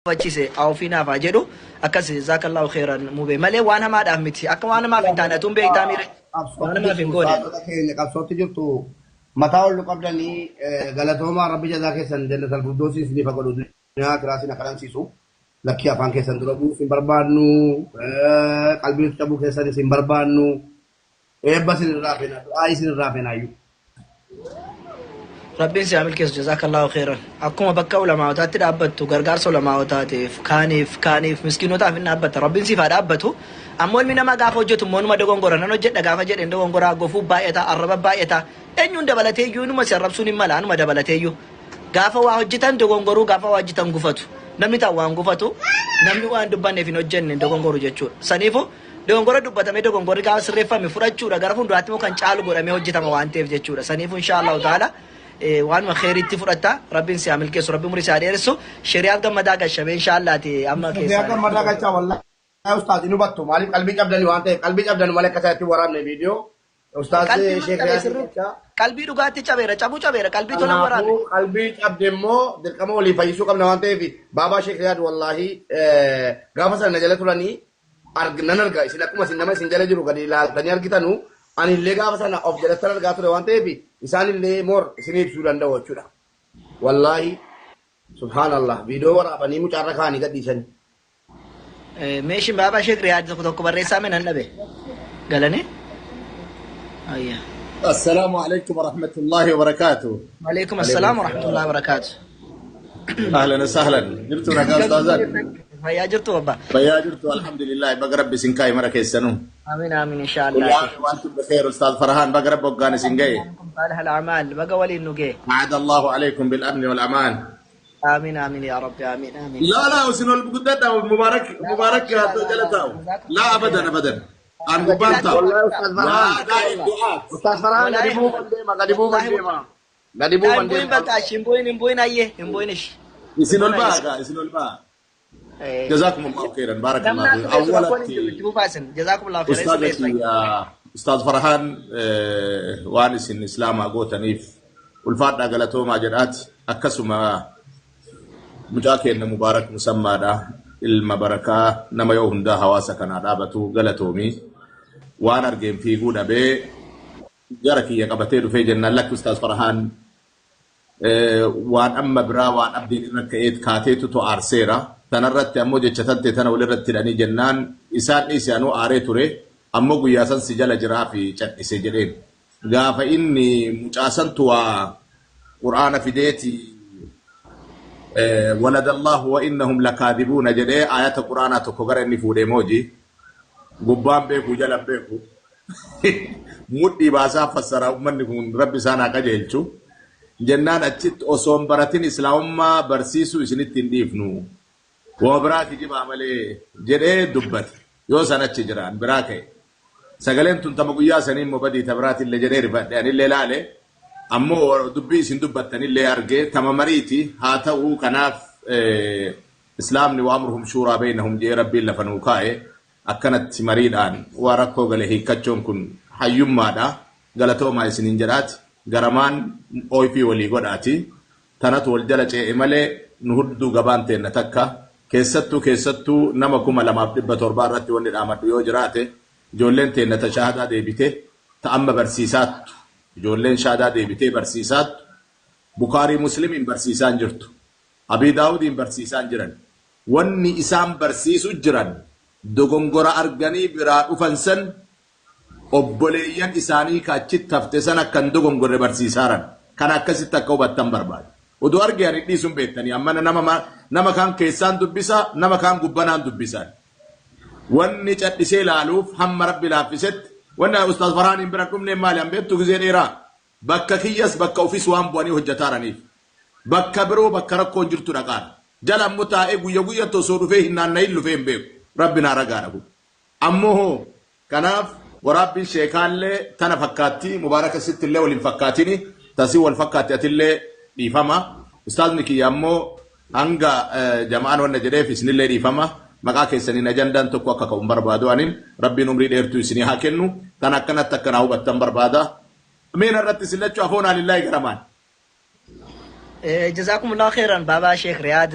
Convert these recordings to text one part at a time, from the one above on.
وجهه أو فينا فاجدو أكثر جزاك الله خيرا مبين ملء وأنا ما دامتي أكو أنا ما في تانا توم بيتامير وأنا ما في نقول قبصوت جرتو متاول قبلني غلطهما ربي جزاك سندل الفردوس سني فقولوا دنيا كراسنا كلام سيسو لكي أفان كيسان دربو سن بربانو قلبي تبو كيسان سن بربانو بس الرافنا أي سن الرافنا أيو ربي سيعمل كيس جزاك الله خيرا أكون بكا علماء تاتي دابتو غرغار علماء تاتي كانيف مسكينو تافي نابت ربي سيفا دابتو أمول منا ما غافو جتو مون ما دغون غورا نانو جت غافا جت اندو غورا غوفو بايتا الرب بايتا انيون دبلتي يو نما سرب سوني مالا انما دبلتي يو غافا وا حجتان دغون غورو غافا وا حجتان غفتو نمني تا وان غفتو نمني وان دبان في نوجن دغون غورو جچو سنيفو دغون غورو دبتامي دغون غوري غا سريفامي فرچو دا غرفون دواتمو كان چالو غورا مي حجتام وانتيف جچو سنيفو ان شاء الله تعالى وان خير اتفرتا ربي سيعمل كيس ربي مري ساريرسو شريعه غمدا شبه ان شاء الله تي اما كيس شريعه غمدا والله استاذ انو باتو مالك قلبي جبدني وانت قلبي جبدني مالك كساتي ورامني فيديو استاذ شيخ قلبي دغاتي چابيرا چابو چابيرا قلبي تو ورامني قلبي جبدمو دكمو لي فايسو قبل وانت في بابا شيخ رياض والله غافسا نجلتولاني ارغننرغا سينكما سينما سينجله جرو غدي لا دنيار كيتانو ani lega basana of jalatar gature wante bi isani le mor sinib sudan da wachuda wallahi subhanallah video wara bani mu charra khani gadisan meshi baba sheikh riyad ko barresa men annabe galane ayya السلام عليكم ورحمة الله وبركاته. وعليكم السلام ورحمة الله وبركاته. أهلا وسهلا. جرتوا نجاز تازن. فيا جرتوا بابا. فيا جرتوا الحمد لله بقرب بسنكاي مرة كيسنو. آمين آمين إن شاء الله. وأنتم بخير أستاذ فرحان بقرب بقان سنكاي. صالح الأعمال بقى ولي النجاي. أعد الله عليكم بالأمن والأمان. آمين آمين يا رب آمين آمين. لا وسنو البقدة مبارك جلتاو. لا أبدا أبدا. أنا قبانتا. والله أستاذ فرحان غديبو من ديما إمبوين أيه إمبوينش. يسنو الباقة. جزاكم الله خيرا بارك الله فيك. أولا جزاكم الله خيرا. أستاذ فرحان وانس الإسلام أقول تنيف والفاتحة قالته ما جرات أكسما مجاكين مبارك مسمى ده المباركة نما يوم ده حواسا كان عدابته قالته مي وانا ارجم في قونا بي جاركي يقبتين في جنة لك أستاذ فرحان وان أما برا وان أبدي إنك إيد كاتيتو تو أرسيرا تنرت أمو جتشتت تنولرت تلاني جنان إسان إسانو آريتوري أمو قياسان سجل جرافي جت سجلين قاف إني مجاسن توا قرآن في ديتي ولد الله وإنهم لكاذبون جدي آيات القرآن تكوغر إني فودي موجي قبان بيكو جلب بيكو مودي باسا فسر من ربي سانا كجيلشو جنان أجت أصوم براتين إسلام برسيسو إسنتين ديفنو وبراك يجيب عملي جدي دبت يوسنا تجران براكي سجلين تنتمقيا سنين مبدي تبرات اللي جدي رفت يعني اللي لاله أمو دبي سندبت تاني اللي أرجع تمامريتي هاتوا كناف إسلام وأمرهم شورى بينهم جي ربي اللي فنوكاي أكنت مريدان وركو قاله كتشون كن حيوم مادا قالتو ما يسنين جرات غرمان أوي في ولي قداتي تنات والجلة إمالي نهدو قبانتين نتكا كيستو نمكم لما بدبت وربارتي وني الأمر يوجراته جولين تين نتشاهد ديبته تأمى برسيسات جولين شهادة ديبته برسيسات بخاري مسلم برسيسان جرتو أبي داود برسيسان جرن وني إسام برسيسو جرن دوغونغورا أرغاني برا أفنسن أبوليان إساني كاتشت تفتسنا كان دوغونغورا برسيسارن كان أكسي تكوبة تنبرباد ودو أرغاني نيسون بيتني أما نما كان كيسان دبسا نما كان قبنان دبسان واني تشتسي لالوف هم ربي لافست وانا أستاذ فرحان بركم نمالي أم بيتو غزير إيران بكا كيس بكا أوفيس وان بواني هجتارانيف بكا برو بكا ركو جرتو رقان جلال متائب ويقوية تصور فيه إنان نايلو فين بيو ربنا رقانه أمه كناف ورب الشيخان لي تنفكاتي مبارك ست الله والانفكاتيني تسي والفكاتي اللي يفهمها أستاذ نكي أمو هنگا جمعان ونجري في سن اللي يفهمها مقا كيسني نجندان تكو أكا بربادو أنين ربي نمري ديرتو سني هاكنو تنكنت تكناو بطن بربادا مين الرد سلتشو أفونا لله كرمان جزاكم الله خيرا بابا شيخ رياض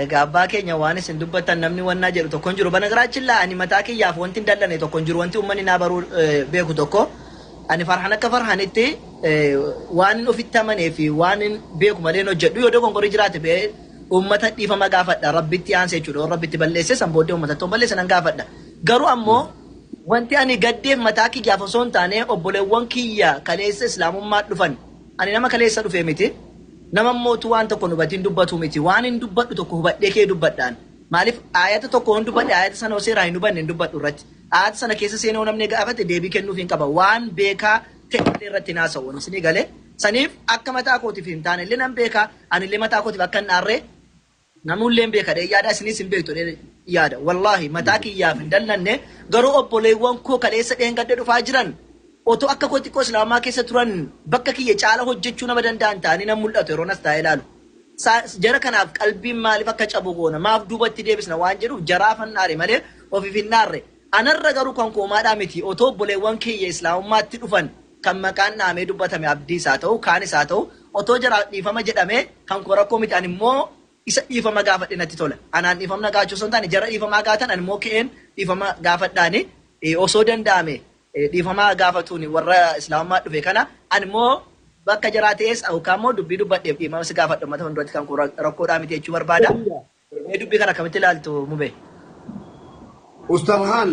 egaa abbaa keenya waan isin dubbattan namni wannaa jedhu tokko hin jiru banagaraachin laa ani mataa kiyyaaf wanti hin dallane tokko hin jiru wanti uummanni naa baruu beeku tokko ani farhan akka farhanitti waan hin ofitti amanee fi waan hin beeku malee hojjedhu yoo dogongorii jiraate bee uummata dhiifama gaafadha rabbitti aansee jechuudha rabbitti balleesse san booddee uummata tokko balleesse nan gaafadha garuu ammoo wanti ani gaddeef mataa kiyyaaf osoo hin taane obboleewwan kiyya kaleessa islaamummaa dhufan ani nama kaleessa dhufee miti nama mootu waan tokko hubatiin dubbatu miti waan hin dubbadhu tokko hubadhee kee dubbadhaan maaliif ayata tokko hin dubbadhe ayata sana osoo hin hubanne hin dubbadhu irratti ayata sana keessa seenoo namni gaafate deebii kennuuf hin qaba waan beekaa ta'e irratti naasa'uun isinii galee saniif akka mataa kootiif hin taane illee nan beekaa ani illee mataa kootiif akka hin dhaarree namullee beeka dha yaada isinis hin beektu yaada wallahi mataa kiyyaaf hin dallanne garuu obboleewwan koo kaleessa dheengadde dhufaa jiran otoo akka koo xiqqoo islaamaa keessa turan bakka kiyya caala hojjechuu nama danda'an ta'anii nan mul'atu yeroo nas taa'ee ilaalu jara kanaaf qalbiin maaliif akka cabu goona maaf duubatti deebisna waan jedhuuf jaraafan dhaare malee ofiif hin dhaarre anarra garuu kan koomaadhaa miti otoo obboleewwan kiyya islaamummaatti dhufan kan maqaan dhaamee dubbatame abdii isaa ta'u kaan isaa ta'u otoo jara dhiifama jedhamee kan koo rakkoo miti ani immoo isa dhiifama gaafadhe natti tola anaan dhiifamna gaachuu osoo hin taane jara dhiifamaa gaatan ani immoo ka'een dhiifama gaafadhaani osoo danda'ame dhiifamaa gaafatuun warra islaamummaa dhufe kana ani immoo bakka jaraa ta'es yookaan immoo dubbii dubbadheef dhiifama si gaafadhu uummata hunduratti kan rakkoodhaa miti jechuu barbaada. Dubbii kana akkamitti ilaaltu mube? Ustadhaan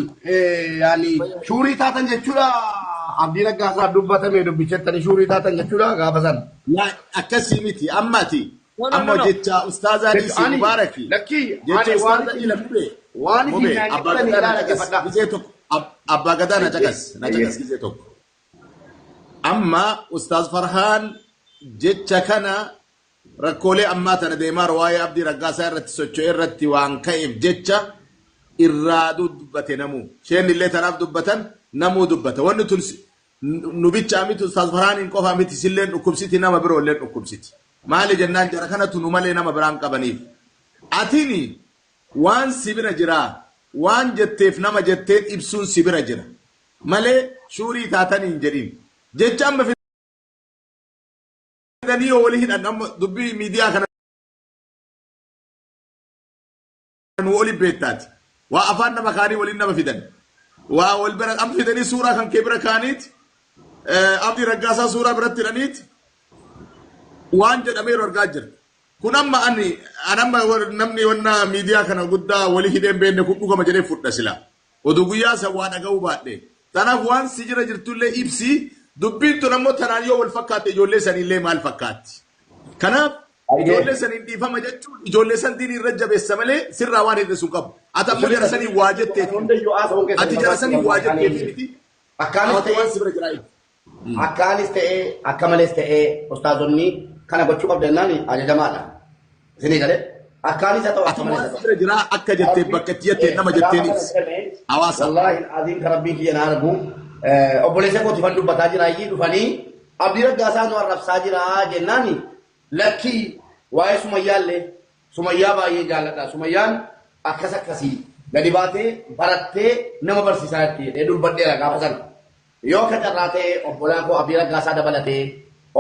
yaani shuurii taatan jechuudha abdii raggaasaa dubbatame dubbichettanii shuurii taatan jechuudha gaafa sana. Akkasii miti ammati. Amma jecha ustaazanii si mubaaraki. Jecha ustaazanii lammee. Waan isin nyaanni abbaa gadaa na caqas gizee tokko. Amma ustaaz Farhaan jecha kana rakkoolee ammaa tana deemaa waa'ee abdii raggaasaa irratti socho'ee irratti waan ka'eef jecha irraa dubbate namuu. Sheen illee tanaaf dubbatan namuu dubbata. Wanni tun nu bichaa miti ustaaz Farhaan hin qofaa miti silleen dhukkubsiti nama biroo illee dhukkubsiti. Maali jennaan jara kanatu nu malee nama biraan qabaniif. Atini waan sibira jira waan jetteef nama jetteen ibsuun sibira jira. Malee shuurii taatanii hin jedhin. Jecha amma fidanii yoo walii hidhan amma dubbii miidiyaa kana nu oli beektaati. Waa afaan nama kaanii waliin nama fidan. Waa wal bira amma fidanii suuraa kan kee bira kaaniiti. Abdii raggaasaa suuraa biratti hidhaniiti. Waan jedhamee argaa jirta. Kun amma anamma namni wanna miidiyaa kana guddaa walii hidheen beenne kun dhugama jedhee fudha sila. Oduu guyyaa san waa dhaga'uu baadhee. Tanaaf waan si jira jirtullee ibsi dubbiin tun ammoo tanaan yoo wal fakkaate ijoollee sanillee maal fakkaatti. Kanaaf ijoollee saniin dhiifama jechuun ijoollee san diinii irra jabeessa malee sirraa waan hir'isu qabu. Ati ammoo jara sanii waa jetteefi. Ati jara sanii waa jetteefi miti. Akkaanis ta'ee akka malees ta'ee ustaazonni kana gochuu qabda jennaan ajajamaadha. Isinii galee akkaanis haa ta'u akka malees haa ta'u. Jira akka jettee bakka itti jettee nama jetteen ibsi. Hawaasa. Wallaahi adiin kan rabbiin kiyya na argu obboleessa kooti fan dubbataa jira iyyii dhufanii abdii raggaasaa nu arrabsaa jira jennaan lakkii waa'ee sumayyaallee sumayyaa baay'ee jaalladha. Sumayyaan akkas akkasii gadi baatee barattee nama barsiisaa jettee dubbadheera gaafa sana. Yoo ka carraa ta'e obbolaa koo abdii raggaasaa dabalatee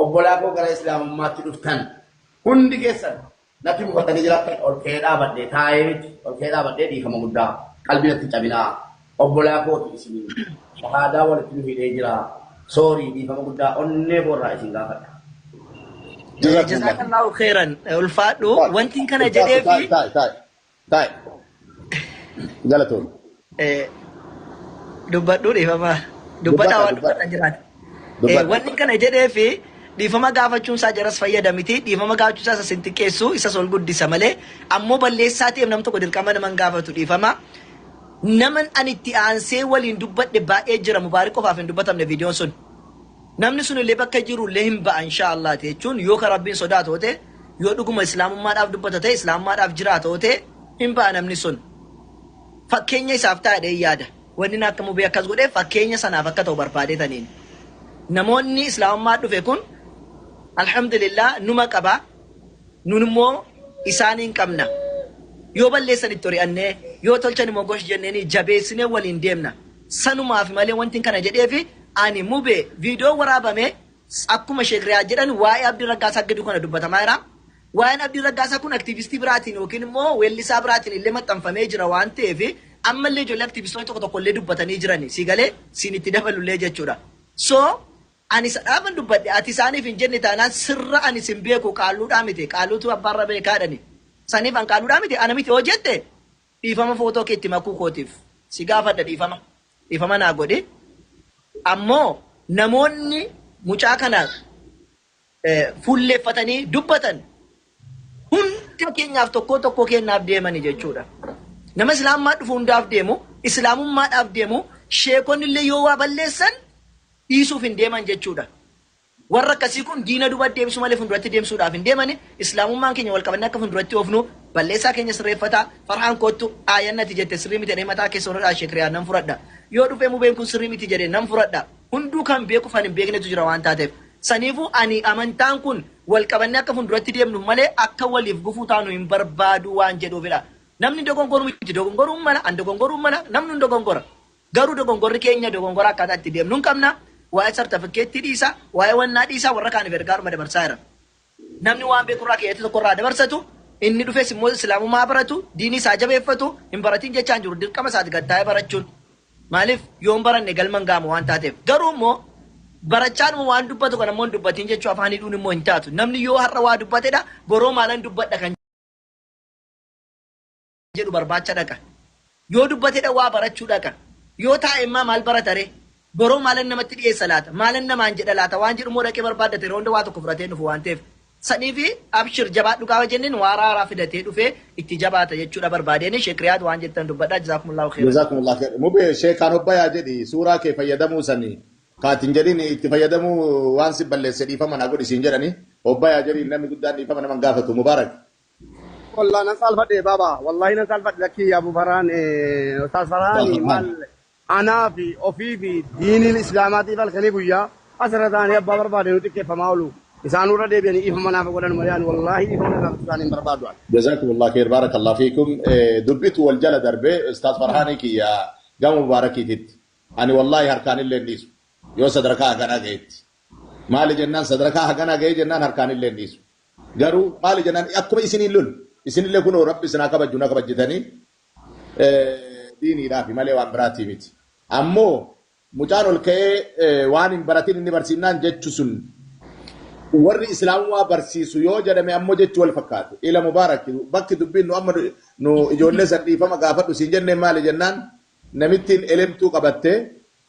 obbolaa koo gara islaamummaatti dhuftan hundi keessan natti buufatanii jiraattan ol ka'ee dhaabadhee taa'ee miti ol ka'ee dhaabadhee dhiifama guddaa qalbii natti cabinaa obbolaa kooti isinii shahaadaa walitti nu hidhee jira soorii dhiifama guddaa onnee boorraa isin gaafadha. Jazakallahu khairan ulfaadhu wanti kana jedhee fi taa'e galatoon dubbadhu dhiifama. Dubbata waan dubbatan jiraata. Wanni kana jedhee fi dhiifama gaafachuun isaa jaras fayyada miti. Dhiifama gaafachuun isaa sin xiqqeessu isas ol guddisa malee ammoo balleessaa ta'eef nam tokko dirqama naman gaafatu dhiifama. Naman ani itti aansee waliin dubbadhe baay'ee jira mubaarik qofaaf hin dubbatamne viidiyoon sun. Namni sun illee bakka jiru illee hin ba'a inshaallah jechuun yoo ka rabbiin sodaatu ta'e yoo dhuguma islaamummaadhaaf dubbata ta'e islaamummaadhaaf jiraata ta'e hin ba'a namni sun. Fakkeenya isaaf taa'ee yaada. Wanni akka mubee akkas godhee fakkeenya sanaaf akka ta'u barbaadeetaniin. Namoonni islaamummaa dhufe kun alhamdulillah numa qaba nun immoo isaaniin qabna. Yoo balleessan itti hori'annee yoo tolchan immoo gosh jenneen jabeessinee waliin deemna. Sanumaaf malee wanti kana jedheefi ani mubee viidiyoo waraabame akkuma sheekriyaa jedhan waa'ee abdii raggaasaa gidduu kana dubbatamaa jira. waan abdii raggaasaa kun aktiivistii biraatiin yookiin immoo weellisaa biraatiin illee maxxanfamee jira waan ta'eef ammallee ijoollee aktiivistoonni tokko tokko illee dubbatanii jirani si galee siin itti dabalullee jechuudha. So ani sadhaafan dubbadhe ati isaaniif hin jenne taanaan sirra ani sin beeku qaalluudhaa miti qaalluutu abbaarra beekaadhani. Saniif an qaalluudhaa miti ana miti hoo jette dhiifama footoo kee itti makuu kootiif si gaafadha dhiifama naa godhe. Ammoo namoonni mucaa kana fuulleeffatanii dubbatan hunda keenyaaf tokko kennaaf deemani jechuudha. Nama islaamummaa dhufu hundaaf deemu, islaamummaadhaaf deemu, sheekonni illee yoo waa balleessan dhiisuuf hin deeman jechuudha. Warra akkasii kun diina duba deemsu malee funduratti deemsuudhaaf hin deemani. Islaamummaan keenya wal qabannee akka funduratti oofnu balleessaa keenya sirreeffataa farhaan kootu aayannati jette sirrii miti jedhee mataa keessa horadhaa sheekriyaa nan fudhadha. Yoo dhufee mubeen kun sirrii miti jedhee nan fudhadha. Hunduu kan beeku fan hin beeknetu jira waan taateef. Saniifuu ani amantaan kun wal qabannee akka funduratti deemnu malee akka waliif gufuu taanu hin barbaadu waan jedhuufidha. Namni dogongoruu miti dogongoruu mana an dogongoruu mana namni dogongora. Garuu dogongorri keenya dogongora akkaataa itti deemnu hin qabna. Waa'ee sartifikeettii dhiisa, waa'ee wannaa dhiisa warra kaaniif ergaaruma dabarsaa jira. Namni waan beekurraa keeyyatti tokkorraa dabarsatu, inni dhufees immoo islaamummaa baratu, diinii isaa jabeeffatu, hin baratiin jechaan jiru dirqama isaati gattaa'ee barachuun. Maaliif yoo hin baranne galman gaama waan taateef. Garuu immoo barachaanuma waan dubbatu kan ammoo hin dubbatiin jechuu afaan hidhuun immoo hin taatu. Namni yoo har'a waa dubbatedha, boroo maalan dubbadha kan jedhu barbaacha dhaqa. Yoo dubbatedha waa barachuu dhaqa. Yoo taa'e immaa maal baratare? Boroo maalan namatti dhiyeessa laata? Maalan namaan jedha laata? Waan jedhu immoo dhaqee barbaadate roonda waa tokko fudhatee dhufu waan ta'eef. Saniifi abshir jabaadhu gaafa jenneen waa raaraa fidatee dhufee itti jabaata jechuudha barbaadeen sheekriyaat waan jettan dubbadhaa jazaakumullahu khairan. Jazaakumullahu khairan. Mubee sheekaan obbayaa jedhi suuraa kee fayyadamuu sanii kaatiin jedhin itti fayyadamuu waan si balleesse dhiifama naa godhi siin jedhani obbayaa jedhi namni guddaan dhiifama naman gaafatu mubaarak. Wallahi nan salfadhe baba wallahi nan salfadhe lakki Abu Farhan Ustaz Farhani mal أنا في أوفي دين الإسلامات فالكني بويا أسرتاني أبا بربادي نتكيف ماولو إنسان ورد بيني إفهم أنا فقولن مريان والله إفهم أنا فقولن بربادو. جزاكم الله خير بارك الله فيكم دبيت والجلد دربي أستاذ فرحاني كي يا قام مباركي تت أنا والله هركان اللي نيسو يو صدركها كنا جيت مال جنان صدركها كنا جيت جنان هركان اللي نيسو جرو مال جنان أكم إسنين لول إسنين اللي كانوا رب سناك بجونا كبجتني ديني رافي مالي وامبراتي ميت أمو مجانو الكي وان براتين إني برسينان جتشسن ورّي إسلام وبرسيسو يو جدمي أمو جتشو الفكات إلى مبارك بك دبين نو أمو نو إجولة سردي فما قافت وسنجن مالي جنان نمتين إلمتو قبته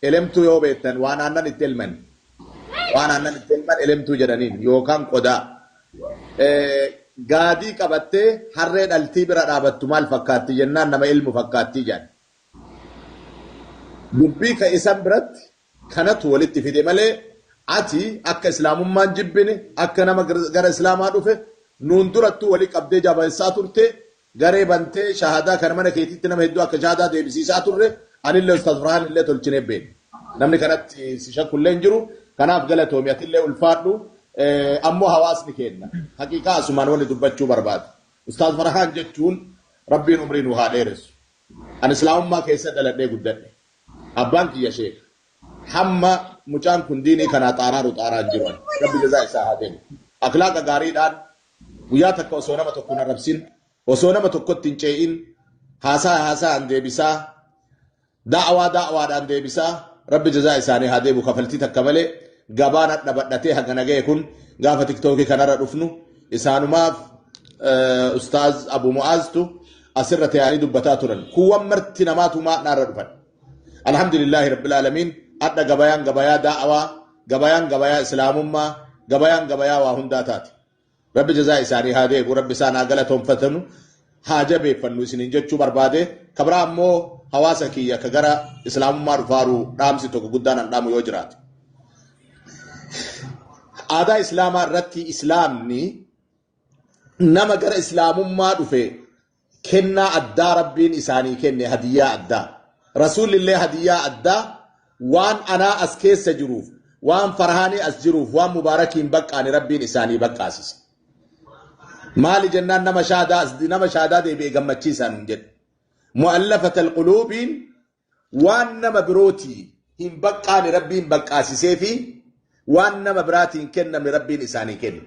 إلمتو يو بيتن وانا أنن التلمن إلمتو جدنين يو كان قدا قادي قبته حرين التبرا رابطو مال فكاتي جنان نما علم فكاتي جان dubbii ka isan biratti kanatu walitti fide malee ati akka islaamummaan jibbine akka nama gara islaamaa dhufe nuun durattuu walii qabdee jabeessaa turte garee bantee shahadaa kana mana keetitti nama hedduu akka shahadaa deebisiisaa turre anillee Ustaaz Farhaan illee tolchinee beekne namni kanatti si shakkullee hin jiru kanaaf galatoomi atillee ulfaadhu ammoo hawaasni kenna haqiiqaa asumaan wali dubbachuu barbaada Ustaaz Farhaan jechuun rabbiin umrii nu haa dheeressu an islaamummaa keessa dhaladhee guddadhe abbaan kiyya sheek hamma mucaan kun diinii kanaa xaaraan jiran rabbi jazaa isaa haa deemu akhlaaqa gaariidhaan guyyaa takka osoo nama tokko hin arrabsin osoo nama tokkotti hin ce'in haasaan deebisaa da'awaadhaan deebisaa rabbi jazaa isaanii haa deemu kafaltii takka malee gabaan hadha badhatee hagana ga'e kun gaafa tiktookii kanarra dhufnu isaanumaaf ustaaz Abu Mu'aaztu asirra taa'anii dubbataa turan kuwwan marti namaatu maadhaarra dhufan alhamdulillahi rabbil alamin adda gabayaan da'awa gabayaan islaamummaa gabayaan waa hundaa taate rabbi jazaa isaanii haa deebu rabbi isaan haa galatoonfatanu haa jabeeffannu isiniin jechuu barbaade kabraa ammoo hawaasa kiyya ka gara islaamummaa dhufaaru dhaamsi tokko guddaan an dhaamu yoo jiraate aadaa islaamaa irratti islaamni nama gara islaamummaa dhufe kennaa addaa rabbiin isaanii kenne hadiyyaa addaa Rasulillee hadiyyaa addaa waan anaa as keessa jiruuf waan farhaanii as jiruuf waan mubaarakiin baqqaani rabbiin isaanii baqqaasise maali jennaan nama shaadaa deebi'ee gammachiisan jedhe mu'allafata alquluubiin waan nama birootii hin baqqaani rabbiin baqqaasisee fi waan nama biraatiin kenname rabbiin isaanii kenne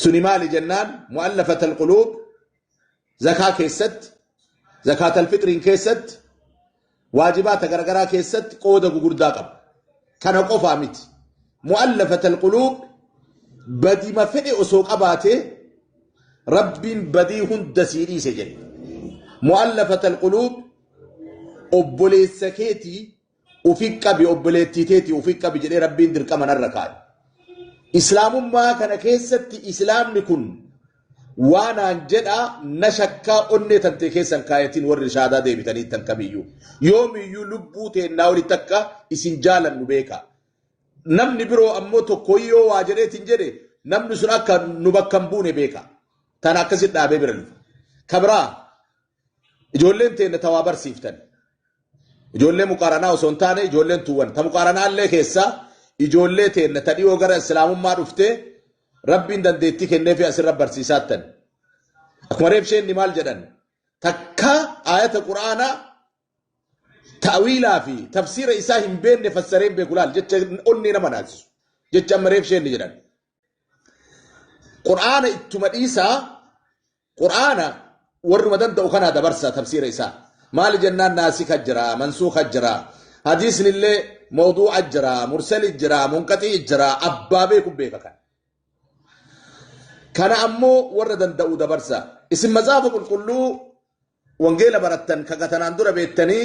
سنمال جنان مؤلفة القلوب زكاة كيست زكاة الفطر كيست واجبات غرغرا كيست قودة غرداء قب كان قفا مت مؤلفة القلوب بدي ما فدي أسوق أباته رب بدي هند سيري سجن مؤلفة القلوب أبولي السكيتي وفيك بأبوليتي تيتي وفيك بجري ربي درك من الركاي إسلام ما كان كيست إسلام نكون وانا جدا نشكا أني تنتكيسا كايتين والرشادة دي بتاني تنكميو يوم يلبو تناولي تكا إسنجالا نبيكا نمني برو أموتو كويو واجري تنجري نمني سناكا نبكمبوني بيكا تانا كسيت نابي برل كبرا جولين تين توابر سيفتن جولين مقارنة وسنتاني جولين توان تمقارنة اللي كيسا جولين تين تديو غر السلام ما رفته ربي دندتي كنه في أسر رب برسيساتن أكمريب شيء نمال جدًا تكا آية القرآن تأويلا في تفسير إساهم بين نفسرين بقولال جت أني نمناز جت أمريب شيء جدًا قرآن اتمد إيسا قرآن ورمدان دوخنا دبرسا تفسير إسا مال جنان ناسك الجرا منسوخ الجرا حديث لله موضوع الجرا مرسل الجرا منقطع الجرا أبابي كبيكا كان أمو وردن داود برسا اسم مزافق الكلو وانجيلا براتن كاكتنان دورا بيتني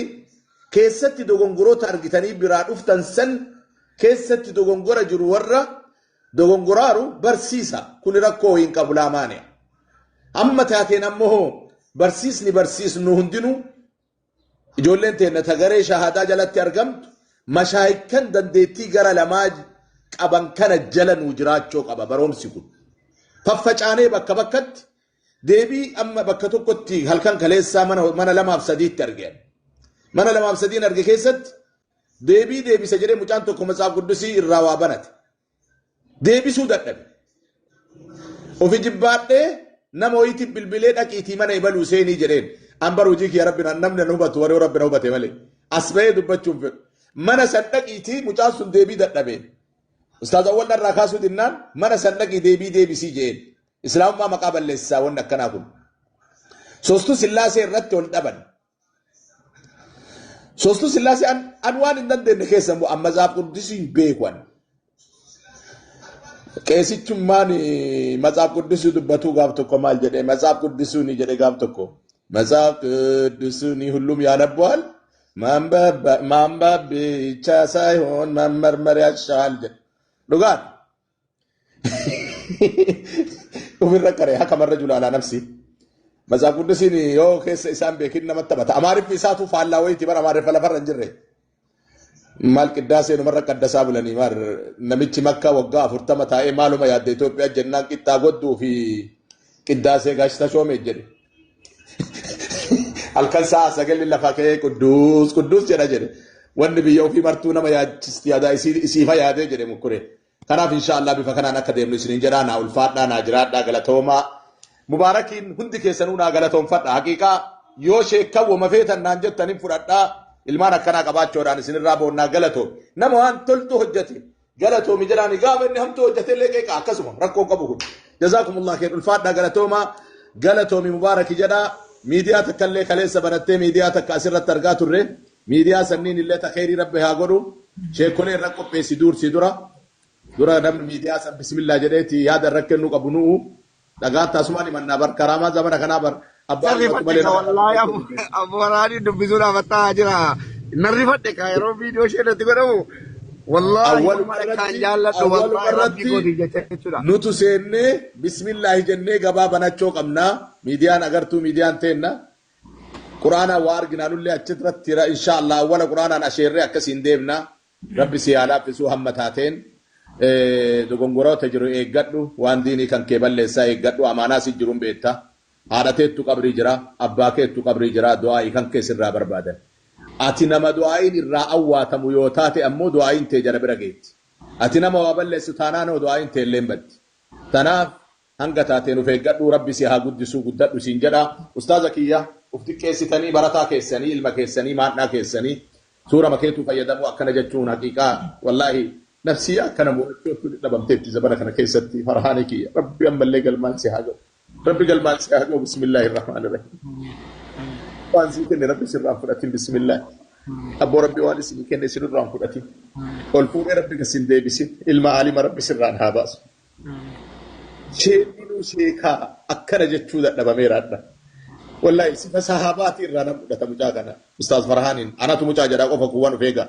كيست دوغنغورو تارجتني براد افتن سن كيست دوغنغورا جرو ورا دوغنغورارو برسيسا كل ركو إن قبلا مانع أما تاتين أمو برسيسني برسيس نهندنو جولين تين تغري شهادة جلت أرقمت مشاهكن دندتي غرا لماج أبان كان جلن وجرات شوك أبا بروم سيكون ففجأة بكا بكت ديبي أما بكا توكتي هل كان كليسا من لما بسديد ترجع من لما بسدين أرجع كيست ديبي سجري مجان توكو مصاب قدسي الروا بنت ديبي سودت نبي وفي جبات نمويتي بالبلاد أكيتي من يبل حسيني جرين أمبر وجيك يا ربنا نمنا نوبة وري ربنا نوبة مالي أسباب دبتشوف من صدق إيتي مجان سود ديبي دت نبي أستاذ أولنا الرخاص دينان من صدق ديبي سيجين إسلام ما مقابل لسا ونك كناكم سوستو سلاسي الرت والدبن سوستو سلاسي أنوان الندن كيسا مو أما زاب قدسين بيكوان كيسي تماني مزاب قدسو دبتو غابتو كمال جده مزاب قدسوني جده غابتو مزاب قدسوني هلوم يا نبوال مامبا بيچا سايهون ممرمر يشال جده لغان ومن ركره هكا الرجل على نفسي مزاق قدسيني يو كيس إسان بيكين نمتبت أمارف إساتو فاللاويتي بر أمارف فلفر انجره مال قداسي نمر قدسا بلني مار نمتش مكة وقا فرتما تاي مالو ما ياد إثيوبيا جنان كتا قدو في قداسي غاشتا شومي جري الكنسا سقل لفاكي قدوس جرى جري والنبي يو في مرتونا ما ياد استيادا إسيفا يادي جري مكوري كناف إن شاء الله بفكنا نكدم نسرين جرانا والفاتنا ناجرات غلطوما مباركين هندي كيسنونا غلطوم فتا حقيقة يو شيكا ومفيتا نانجت تنين فرطا ilmaan akkanaa qabaachuudhaan isinirraa boonnaa galatoo nama waan toltu hojjete galatoo mi jedhaani gaafa inni hamtu hojjete illee qeeqa akkasuma rakkoon qabu kun jazaakumullah khayr ulfaadhaa galatooma galatoomi mubaaraki jedha miidiyaa takka illee kaleessa banattee miidiyaa takka asirratti argaa turre miidiyaa sanniin illee ta khayrii rabbi haa godhu sheekolee irra qopheessi duursi dura namni miidiyaa san bismillah jedheeti yaada irra kennuu qabu nu'u dhagaa taasumaan himannaa bar karaamaa zamana kanaa bar والله أبو راني دبزونا فتاجرا نرفت كايرو فيديو شيء تقولوا والله أول مرة نوتو سينة بسم الله جنة قبا بناتشو قمنا ميديان أغرتو ميديان تينا قرآن وارقنا نولي أجترت ترى إن شاء الله أول قرآن أشير أكسين ديبنا ربي سيالا في سوهم متاتين دوغنغورو تجرو إيقادو وان ديني كان كيبال لسا إيقادو أمانا سجرون بيتا haadhateettu qabrii jira abbaakeettu qabrii jira du'aa kan keessirraa barbaadan ati nama du'aayin irraa awwaatamu yoo taate ammoo du'aayin tee jara bira geetti ati nama waa balleessu taanaanoo du'aayin tee illee baddi tanaaf hanga taateen of eeggadhu rabbi si haa guddisuu guddadhu siin jedha ustaaza kiyya uf xiqqeessitanii barataa keessanii ilma keessanii maadhaa keessanii suura makeetu fayyadamuu akkana jechuun haqiiqaa wallaahi نفسية كان موجود لبم تبتي زبنا كان كيستي فرحانك ربي أما اللي قال مال سيهاجو ربي قال مال سيهاجو بسم الله الرحمن الرحيم وانزل كني ربي سرّان فرأتين بسم الله أبو ربي والسني كني سرّان فرأتين والفوق ربي كسين دي بسين المعالم ربي سرّان هاباس شيء منو شيء كا أكثر جتشو ده نبى ميرادنا والله سيف صحابات الرانا ده تمجاكنا أستاذ فرحانين أنا تمجاجا ده أوفا كوان فيجا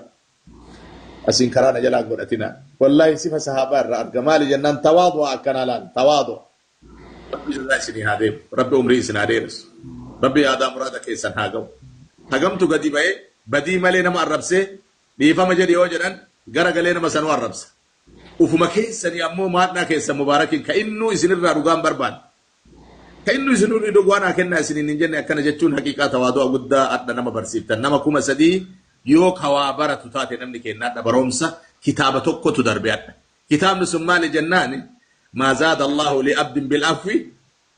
أسين كرانا جلا قرأتنا والله سيف صحابات الران جمال جنان تواضع كنالان تواضع ربي الله سني هذيم ربي عمري سناديرس ربي آدم مرادك إنسان هاجم تو قدي باي بدي مالنا ما الربسه بيفهم جدي وجدان جرا قلنا ما سنوا الربسه وفما كيسن يامو ماتنا كيسن مباركين كأنه يسنر رجام بربان كأنه يسنر يدوغوانا كنا يسنين نجنة كنا جتون حقيقة تواضع قد أدنى ما برسيبتن نما كوما سدي يوك هوا برا تطاتي نمني كنا نبرومسا كتابة توكو تدربيات كتاب نسمى لجنان ما زاد الله لعبد بالعفو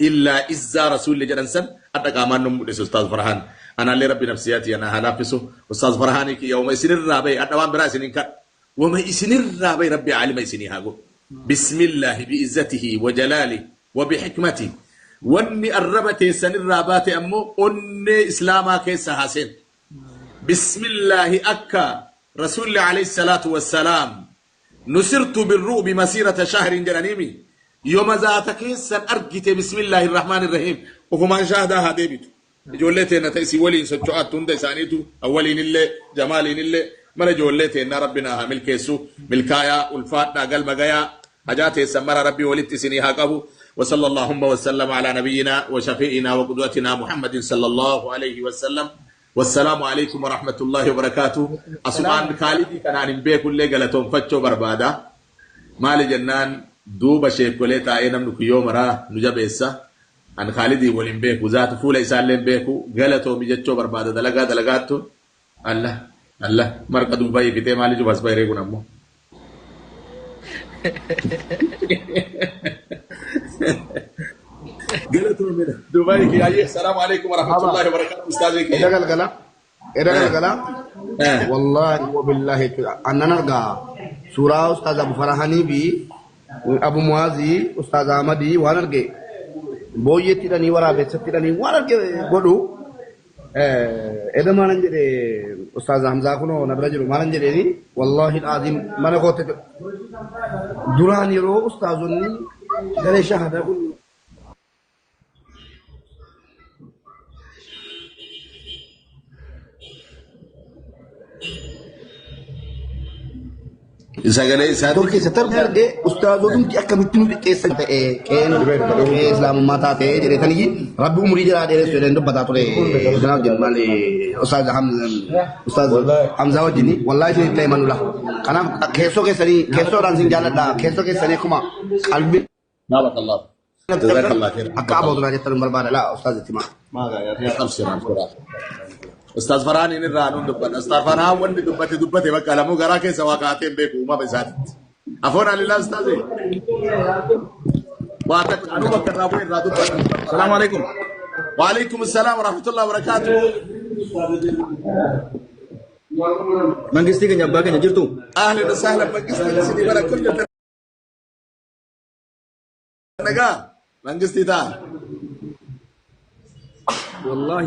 إلا إزا رسول لجنسن أتاك أمان نمودس أستاذ فرحان أنا اللي ربي نفسياتي أنا هلافسه أستاذ فرحاني كي يوم يسنر رابي أدوان برا سنين كات وما يسنر رابي ربي عالم يسني هاقو بسم الله بإزته وجلاله وبحكمته واني الربت سنر رابات أمو أني إسلاما كيسا حسين بسم الله أكا رسول الله عليه الصلاة والسلام نصرت بالرؤب مسيرة شهر جرانيمي يوم ذات كيسا أرقت بسم الله الرحمن الرحيم وفما شاهدها ديبتو جولتنا تيسي ولين سجعات تندي سانيتو أولين اللي جمالين اللي من جولتنا ربنا همل كيسو ملكايا والفاتنا قلب غيا حاجات سمر ربي ولدت سنيها قبو وصلى اللهم وسلم على نبينا وشفيئنا وقدوتنا محمد صلى الله عليه وسلم والسلام عليكم ورحمة الله وبركاته أسمان خالدي كان عن بيه كل غلطهم فتشو بربادا مال جنان دوبا شيخ كوليتا اينم نكيو مرا نجابيسا عن خالدي ولين بيه وذات فولا يسالم بيه غلطهم يجتشو بربادا دلغاتو الله مرقد دبي في مالي جو بس بايري كنمو قلتوا من دبي كي أيه السلام عليكم ورحمة الله وبركاته أستاذي كي إذا قال والله وبالله أنا نرجع سورة أستاذ أبو فرحاني بي أبو موازي أستاذ أحمدي وانا نرجع بويه تيراني ورا بيت تيراني وانا نرجع قولوا إذا ما نجري أستاذ حمزة كنو نبرجلو ما نجري والله العظيم ما نقول دوراني رو أستاذني قال شهادة Sagalee isaa Turkii satarbii argee ustaazootumti akkamitti nuti qeessan ta'e qeenu islaamummaa taate jedhetanii rabbi umurii jiraa dheeressu jedhanii dubbataa ture kanaaf jedhu maali ustaaz Hamzaa wajjin wallaahi isin itti himannu lafa kanaaf keessoodhaan sin jaalladha keessoo keessanii akkuma qalbii akka abootunaa jettan barbaada laa ustaaz itti himaa. أستاذ فرحان إن الرانون دبّن أستاذ فرحان وندي دبّتي بقى لمو غراك سواقاتين بيكو ما بزاد أفونا لله أستاذ واتك أنو بكر رابوين رادو السلام عليكم وعليكم السلام ورحمة الله وبركاته منجستي كن جنبا كن جرتو أهلا وسهلا منجستي سيدي برا كل نجا منجستي تا والله